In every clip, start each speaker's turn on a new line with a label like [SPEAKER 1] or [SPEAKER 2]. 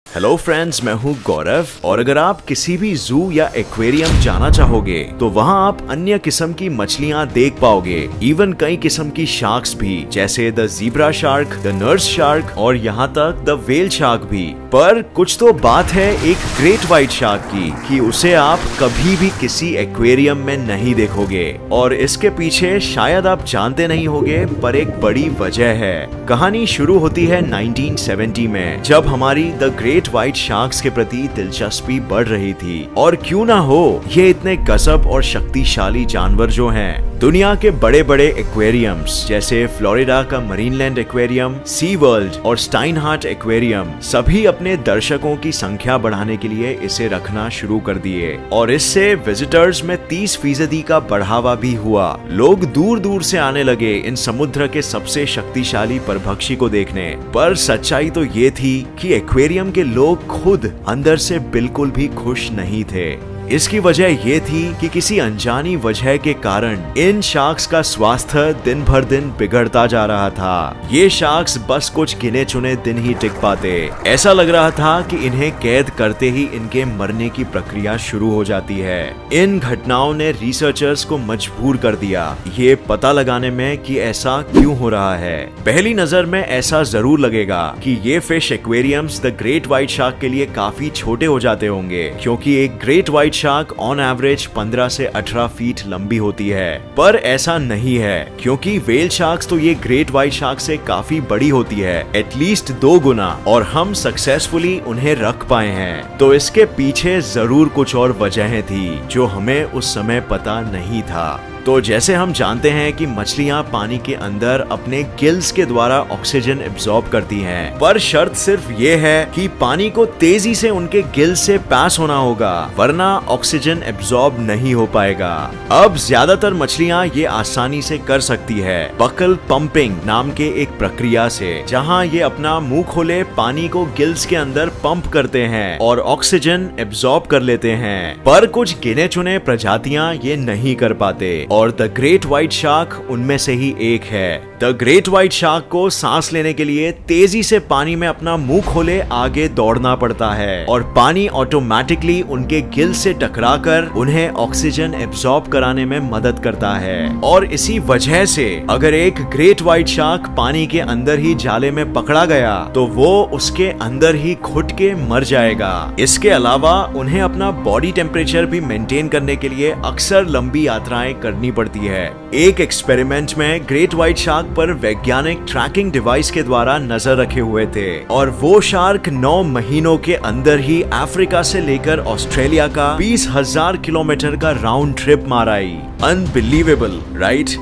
[SPEAKER 1] Hello friends, मैं हूँ गौरव और अगर आप किसी भी जू या एक्वेरियम जाना चाहोगे तो वहाँ आप अन्य किस्म की मछलियाँ देख पाओगे, इवन कई किस्म की शार्क्स भी, जैसे the zebra shark, the nurse shark और यहाँ तक द व्हेल शार्क भी। पर कुछ तो बात है एक ग्रेट व्हाइट शार्क की कि उसे आप कभी भी किसी एक्वेरियम में नहीं देखोगे और इसके पीछे शायद आप जानते नहीं होगे, पर एक बड़ी वजह है। कहानी शुरू होती है 1970 में, जब हमारी द ग्रेट व्हाइट शार्क्स के प्रति दिलचस्पी बढ़ रही थी। और क्यों ना हो, ये इतने गजब और शक्तिशाली जानवर जो हैं, दुनिया के बड़े बड़े एक्वेरियम्स जैसे फ्लोरिडा का मरीनलैंड एक्वेरियम, सी वर्ल्ड और स्टाइनहार्ट एक्वेरियम, सभी अपने दर्शकों की संख्या बढ़ाने के लिए इसे रखना शुरू कर दिए और इससे विजिटर्स में 30% का बढ़ावा भी हुआ। लोग दूर दूर से आने लगे इन समुद्र के सबसे शक्तिशाली परभक्षी को देखने। पर सच्चाई तो ये थी कि एक्वेरियम के लोग खुद अंदर से बिल्कुल भी खुश नहीं थे। इसकी वजह ये थी कि किसी अनजानी वजह के कारण इन शार्क्स का स्वास्थ्य दिन भर दिन बिगड़ता जा रहा था। ये शार्क्स बस कुछ गिने चुने दिन ही टिक पाते। ऐसा लग रहा था कि इन्हें कैद करते ही इनके मरने की प्रक्रिया शुरू हो जाती है। इन घटनाओं ने रिसर्चर्स को मजबूर कर दिया ये पता लगाने में कि ऐसा क्यों हो रहा है। पहली नजर में ऐसा जरूर लगेगा कि ये fish aquariums the great white shark के लिए काफी छोटे हो जाते होंगे, क्योंकि एक great white shark on average 15 से 18 फीट लंबी होती है। पर ऐसा नहीं है, क्योंकि व्हेल शार्क्स तो ये ग्रेट व्हाइट शार्क से काफी बड़ी होती है, एटलीस्ट 2 गुना, और हम सक्सेसफुली उन्हें रख पाए हैं। तो इसके पीछे जरूर कुछ और वजहें थी जो हमें उस समय पता नहीं था। तो जैसे हम जानते हैं कि मछलियां पानी के अंदर अपने गिल्स के द्वारा ऑक्सीजन एब्जॉर्ब करती हैं, पर शर्त सिर्फ ये है कि पानी को तेजी से उनके गिल्स से पास होना होगा, वरना ऑक्सीजन एब्जॉर्ब नहीं हो पाएगा। अब ज्यादातर मछलियां ये आसानी से कर सकती है बकल पंपिंग नाम के एक प्रक्रिया से, जहां ये अपना मुंह खोले पानी को गिल्स के अंदर पंप करते हैं और ऑक्सीजन एब्जॉर्ब कर लेते हैं। पर कुछ गिने चुने प्रजातियां ये नहीं कर पाते और द ग्रेट व्हाइट शार्क उनमें से ही एक है। द ग्रेट व्हाइट शार्क को सांस लेने के लिए तेजी से पानी में अपना मुंह खोले आगे दौड़ना पड़ता है और पानी ऑटोमेटिकली उनके गिल से टकराकर उन्हें ऑक्सीजन एब्जॉर्ब कराने में मदद करता है। और इसी वजह से अगर एक ग्रेट व्हाइट शार्क पानी के अंदर ही जाले में पकड़ा गया तो वो उसके अंदर ही घुट के मर जाएगा। इसके अलावा उन्हें अपना बॉडी टेम्परेचर भी मेंटेन करने के लिए अक्सर लंबी यात्राएं करनी पड़ती है। एक एक्सपेरिमेंट में ग्रेट व्हाइट शार्क पर वैज्ञानिक ट्रैकिंग डिवाइस के द्वारा नजर रखे हुए थे और वो शार्क 9 महीनों के अंदर ही अफ्रीका से लेकर ऑस्ट्रेलिया का 20,000 किलोमीटर का राउंड ट्रिप मार आई। Unbelievable, right?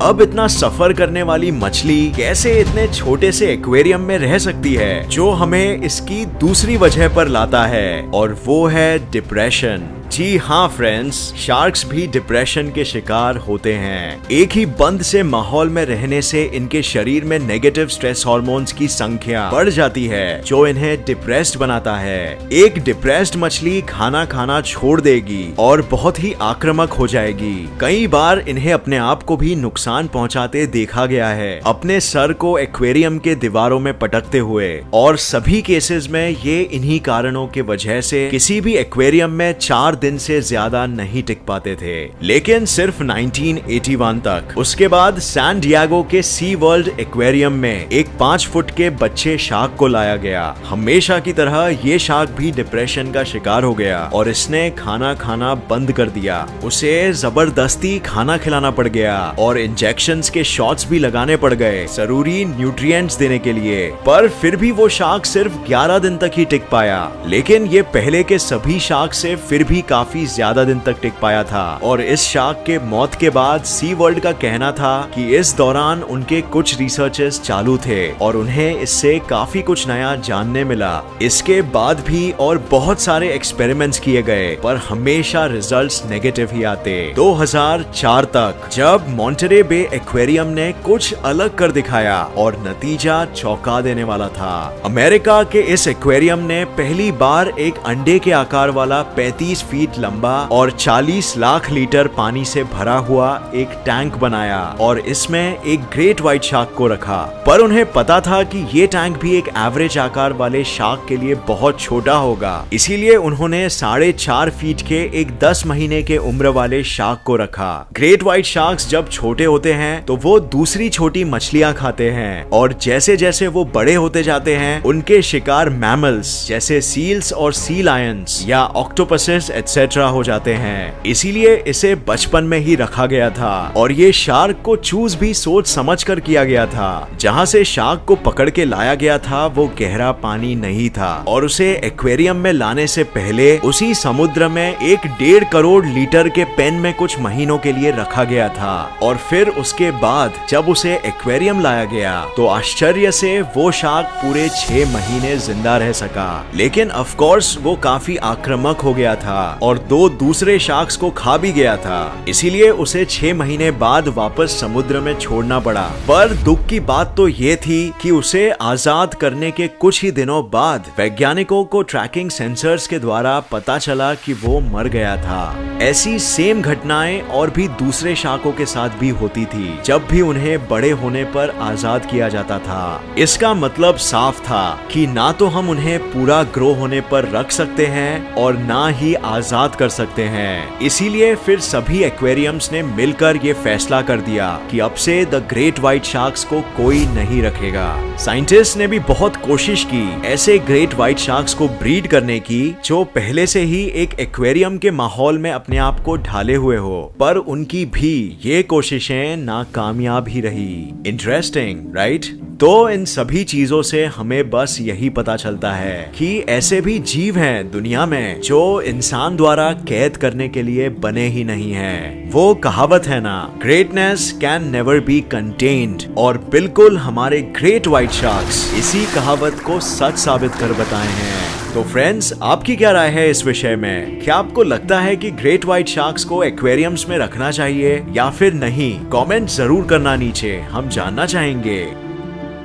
[SPEAKER 1] अब इतना सफर करने वाली मछली कैसे इतने छोटे से एक्वेरियम में रह सकती है, जो हमें इसकी दूसरी वजह पर लाता है, और वो है डिप्रेशन। जी हाँ फ्रेंड्स, शार्क्स भी डिप्रेशन के शिकार होते हैं। एक ही बंद से माहौल में रहने से इनके शरीर में नेगेटिव स्ट्रेस हार्मोन्स की संख्या बढ़ जाती है, जो इन्हें डिप्रेस्ड बनाता है। एक डिप्रेस्ड मछली खाना खाना छोड़ देगी और बहुत ही आक्रामक हो जाएगी। कई बार इन्हें अपने आप को भी नुकसान पहुंचाते देखा गया है, अपने सर को एक्वेरियम के दीवारों में पटकते हुए, और सभी केसेस में ये इन्हीं कारणों के वजह से किसी भी एक्वेरियम में 4 दिन से ज्यादा नहीं टिक पाते थे। लेकिन सिर्फ 1981 तक। उसके बाद सैन डिएगो के सी वर्ल्ड एक्वेरियम में एक 5 फुट के बच्चे शार्क को लाया गया। हमेशा की तरह ये शार्क भी डिप्रेशन का शिकार हो गया और इसने खाना खाना बंद कर दिया। उसे जबरदस्ती खाना खिलाना पड़ गया और इंजेक्शंस के शॉट्स भी लगाने पड़ गए जरूरी न्यूट्रिएंट्स देने के लिए। पर फिर भी वो शार्क सिर्फ 11 दिन तक ही टिक पाया। लेकिन ये पहले के सभी शार्क से फिर भी काफी ज्यादा दिन तक टिक पाया था। और इस शार्क के मौत के बाद सी वर्ल्ड का कहना था कि इस दौरान उनके कुछ रिसर्चेस चालू थे और उन्हें इससे काफी कुछ नया जानने मिला। इसके बाद भी और बहुत सारे एक्सपेरिमेंट्स किए गए, पर हमेशा रिजल्ट्स नेगेटिव ही आते। 2004 तक, जब मॉन्टरे बे एक्वेरियम ने कुछ अलग कर दिखाया और नतीजा चौंका देने वाला था। अमेरिका के इस एक्वेरियम ने पहली बार एक अंडे के आकार वाला 35 फीट फीट लंबा और 40 लाख लीटर पानी से भरा हुआ एक टैंक बनाया और इसमें एक ग्रेट व्हाइट शार्क को रखा। पर उन्हें पता था कि ये टैंक भी एक एवरेज आकार वाले शार्क के लिए बहुत छोटा होगा, इसीलिए उन्होंने 4.5 फीट के एक 10 महीने के उम्र वाले शार्क को रखा। ग्रेट व्हाइट शार्क्स जब छोटे होते हैं तो वो दूसरी छोटी मछलियां खाते हैं और जैसे जैसे वो बड़े होते जाते हैं उनके शिकार मैमल्स जैसे सील्स और सी लायंस या ऑक्टोपसेस एटसेट्रा हो जाते हैं। इसीलिए इसे बचपन में ही रखा गया था और ये शार्क को चूज भी सोच समझ कर किया गया था। जहाँ से शार्क को पकड़ के लाया गया था वो गहरा पानी नहीं था और उसे एक्वेरियम में लाने से पहले उसी समुद्र में 1.5 करोड़ लीटर के पेन में कुछ महीनों के लिए रखा गया था और फिर उसके बाद जब उसे एक्वेरियम लाया गया तो आश्चर्य से वो शार्क पूरे 6 महीने जिंदा रह सका। लेकिन ऑफ कोर्स वो काफी आक्रामक हो गया था और 2 दूसरे शार्क्स को खा भी गया था, इसीलिए उसे 6 महीने बाद वापस समुद्र में छोड़ना पड़ा। पर दुख की बात तो ये थी कि उसे आजाद करने के कुछ ही दिनों बाद वैज्ञानिकों को ट्रैकिंग सेंसर्स के द्वारा पता चला कि वो मर गया था। ऐसी सेम घटनाएं और भी दूसरे शार्कों के साथ भी होती थी जब भी उन्हें बड़े होने पर आजाद किया जाता था। इसका मतलब साफ था कि ना तो हम उन्हें पूरा ग्रो होने पर रख सकते हैं और ना ही आजाद कर सकते हैं। इसीलिए फिर सभी एक्वेरियम्स ने मिलकर ये फैसला कर दिया कि अब से द ग्रेट व्हाइट शार्क्स को कोई नहीं रखेगा। साइंटिस्ट ने भी बहुत कोशिश की ऐसे ग्रेट व्हाइट शार्क्स को ब्रीड करने की जो पहले से ही एक एक्वेरियम के माहौल में अपने आप को ढाले हुए हो, पर उनकी भी ये कोशिशें नाकामयाब ही रही। Interesting, right? तो इन सभी चीजों से हमें बस यही पता चलता है कि ऐसे भी जीव हैं दुनिया में जो इंसान द्वारा कैद करने के लिए बने ही नहीं हैं। वो कहावत है ना, greatness can never be contained, और बिल्कुल हमारे ग्रेट व्हाइट शार्क्स इसी कहावत को सच साबित कर बताए हैं। तो फ्रेंड्स, आपकी क्या राय है इस विषय में? क्या आपको लगता है कि ग्रेट व्हाइट शार्क्स को एक्वेरियम्स में रखना चाहिए या फिर नहीं? कमेंट जरूर करना नीचे, हम जानना चाहेंगे।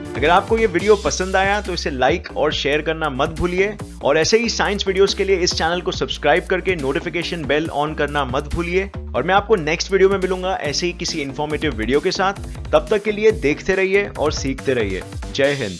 [SPEAKER 1] अगर आपको ये वीडियो पसंद आया तो इसे लाइक और शेयर करना मत भूलिए और ऐसे ही साइंस वीडियोस के लिए इस चैनल को सब्सक्राइब करके नोटिफिकेशन बेल ऑन करना मत भूलिए। और मैं आपको नेक्स्ट वीडियो में मिलूंगा ऐसे ही किसी इंफॉर्मेटिव वीडियो के साथ। तब तक के लिए देखते रहिए और सीखते रहिए। जय हिंद।